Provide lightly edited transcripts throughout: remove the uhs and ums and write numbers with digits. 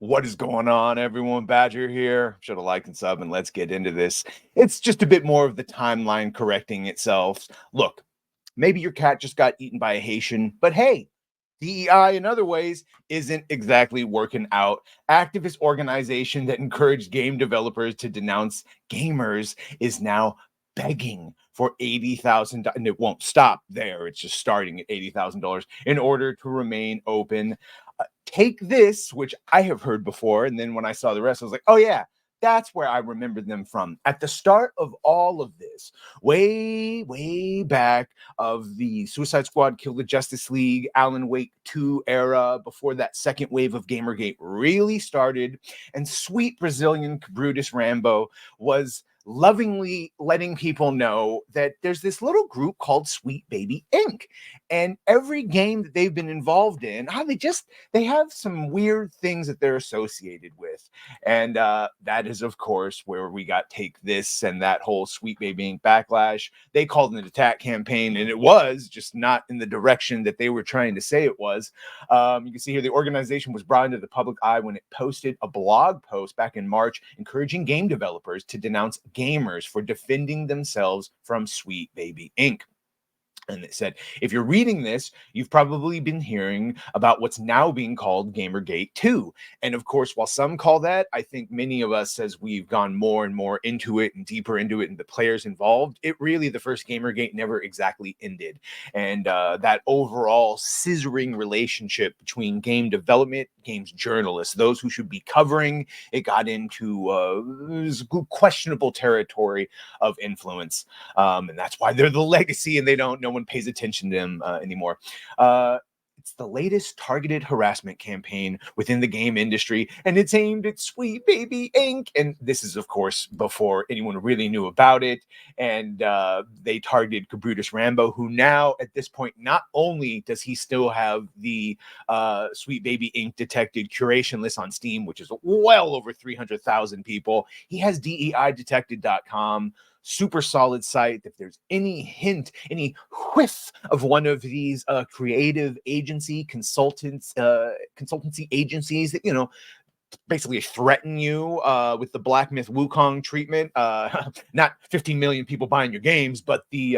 What is going on, everyone? Badger here. Should have liked and sub, and let's get into this. It's just a bit more of the timeline correcting itself. Look, maybe your cat just got eaten by a Haitian, but hey, DEI in other ways isn't exactly working out. Activist organization that encouraged game developers to denounce gamers is now begging for $80,000, and it won't stop there. It's just starting at $80,000 in order to remain open. Take this, which I have heard before, and then when I saw the rest, I was like, oh yeah, that's where I remember them from. At the start of all of this, way back of the Suicide Squad Kill the Justice League, Alan Wake 2 era, before that second wave of Gamergate really started, and sweet Brazilian Kabrutus Rambo was lovingly letting people know that there's this little group called Sweet Baby Inc. And every game that they've been involved in, they have some weird things that they're associated with. And that is, of course, where we got Take This and that whole Sweet Baby Inc. backlash. They called it an attack campaign, and it was just not in the direction that they were trying to say it was. You can see here the organization was brought into the public eye when it posted a blog post back in March encouraging game developers to denounce gamers for defending themselves from Sweet Baby Inc. And it said, if you're reading this, you've probably been hearing about what's now being called Gamergate 2. And of course, while some call that, I think many of us, as we've gone more and more into it and deeper into it and the players involved, it really, the first Gamergate never exactly ended. And that overall scissoring relationship between game development, games journalists, those who should be covering, it got into questionable territory of influence. And that's why they're the legacy, and no one pays attention to them anymore. It's the latest targeted harassment campaign within the game industry, and it's aimed at Sweet Baby Inc. And this is, of course, before anyone really knew about it. And they targeted Kabrutus Rambo, who now, at this point, not only does he still have the Sweet Baby Inc. detected curation list on Steam, which is well over 300,000 people, he has DEIdetected.com. Super solid site. If there's any hint, any whiff of one of these creative consultancy agencies that basically threaten you with the Black Myth Wukong treatment, not 15 million people buying your games, but be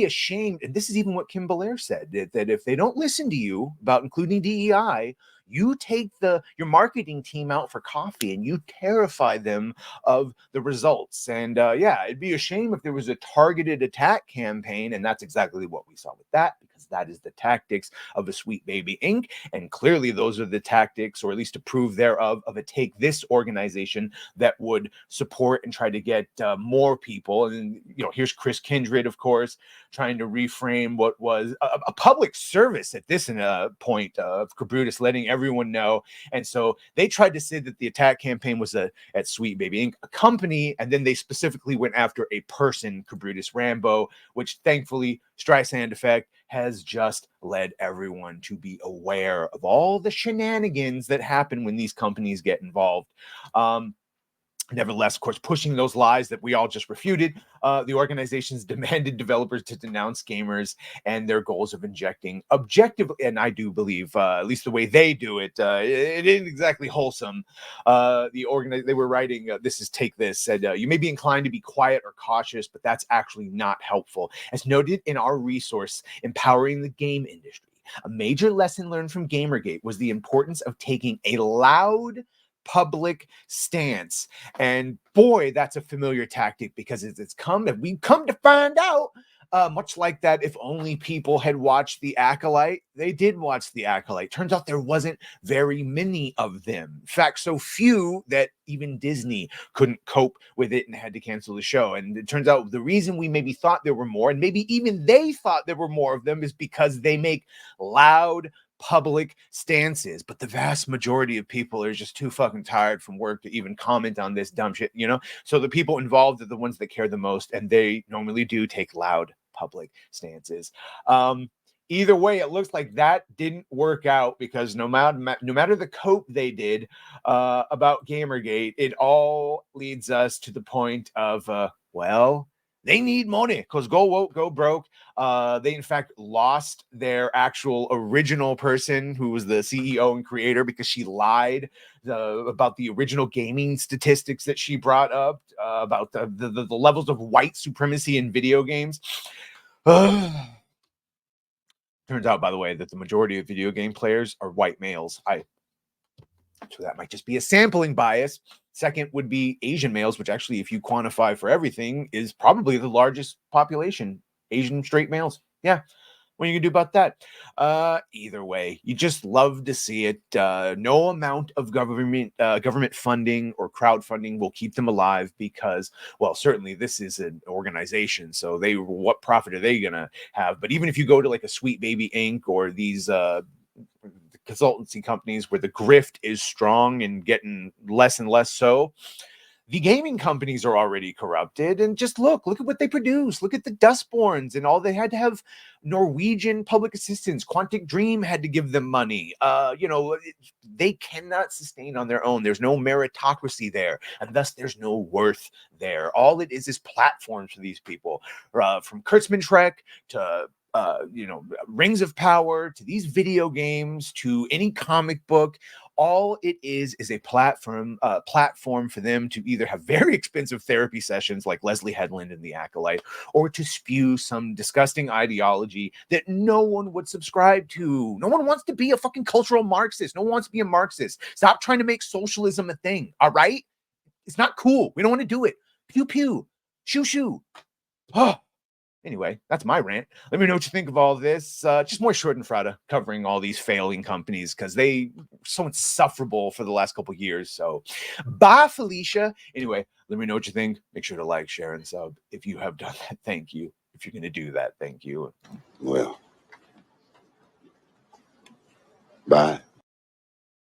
ashamed. And this is even what Kim Belair said, that if they don't listen to you about including DEI, you take your marketing team out for coffee and you terrify them of the results. And it'd be a shame if there was a targeted attack campaign. And that's exactly what we saw with that, because that is the tactics of a Sweet Baby Inc. And clearly those are the tactics, or at least to prove thereof, of a Take This organization that would support and try to get more people. And here's Chris Kindred, of course, trying to reframe what was a public service at this point of Kabrutus letting everyone know. And so they tried to say that the attack campaign was at Sweet Baby Inc., a company, and then they specifically went after a person, Kabrutus Rambo, which thankfully Streisand Effect has just led everyone to be aware of all the shenanigans that happen when these companies get involved. Nevertheless, of course, pushing those lies that we all just refuted, the organizations demanded developers to denounce gamers and their goals of injecting objective, and I do believe, at least the way they do it, it isn't exactly wholesome. They were writing, this is Take This, said, you may be inclined to be quiet or cautious, but that's actually not helpful. As noted in our resource, Empowering the Game Industry, a major lesson learned from Gamergate was the importance of taking a loud public stance. And boy, that's a familiar tactic, because we've come to find out, much like that, if only people had watched The Acolyte. They did watch The Acolyte. Turns out there wasn't very many of them. In fact, so few that even Disney couldn't cope with it and had to cancel the show. And it turns out the reason we maybe thought there were more, and maybe even they thought there were more of them, is because they make loud public stances, but the vast majority of people are just too fucking tired from work to even comment on this dumb shit, So the people involved are the ones that care the most, and they normally do take loud public stances. Either way, it looks like that didn't work out, because no matter the cope they did about Gamergate, it all leads us to the point of, They need money because go woke, go broke. They in fact lost their actual original person who was the CEO and creator because she lied about the original gaming statistics that she brought up about the levels of white supremacy in video games. Turns out, by the way, that the majority of video game players are white males. So that might just be a sampling bias. Second would be Asian males, which actually, if you quantify for everything, is probably the largest population. Asian straight males. Yeah. What are you gonna do about that? Either way, you just love to see it. No amount of government funding or crowdfunding will keep them alive because, well, certainly this is an organization, so what profit are they gonna have? But even if you go to like a Sweet Baby Inc. or these consultancy companies where the grift is strong and getting less and less so, the gaming companies are already corrupted. And just look at what they produce. Look at the Dustborns and all. They had to have Norwegian public assistance. Quantic Dream had to give them money. They cannot sustain on their own. There's no meritocracy there, and thus there's no worth there. All it is platforms for these people, from Kurtzman Trek to Rings of Power to these video games to any comic book. All it is a platform for them to either have very expensive therapy sessions like Leslie Headland in The Acolyte, or to spew some disgusting ideology that no one would subscribe to. No one wants to be a fucking cultural Marxist. No one wants to be a Marxist. Stop trying to make socialism a thing, all right? It's not cool. We don't want to do it. Pew pew. Shoo shoo. Oh. Anyway, that's my rant. Let me know what you think of all this. Just more Schadenfreude covering all these failing companies because they were so insufferable for the last couple of years. So, bye, Felicia. Anyway, let me know what you think. Make sure to like, share, and sub. If you have done that, thank you. If you're going to do that, thank you. Well, bye.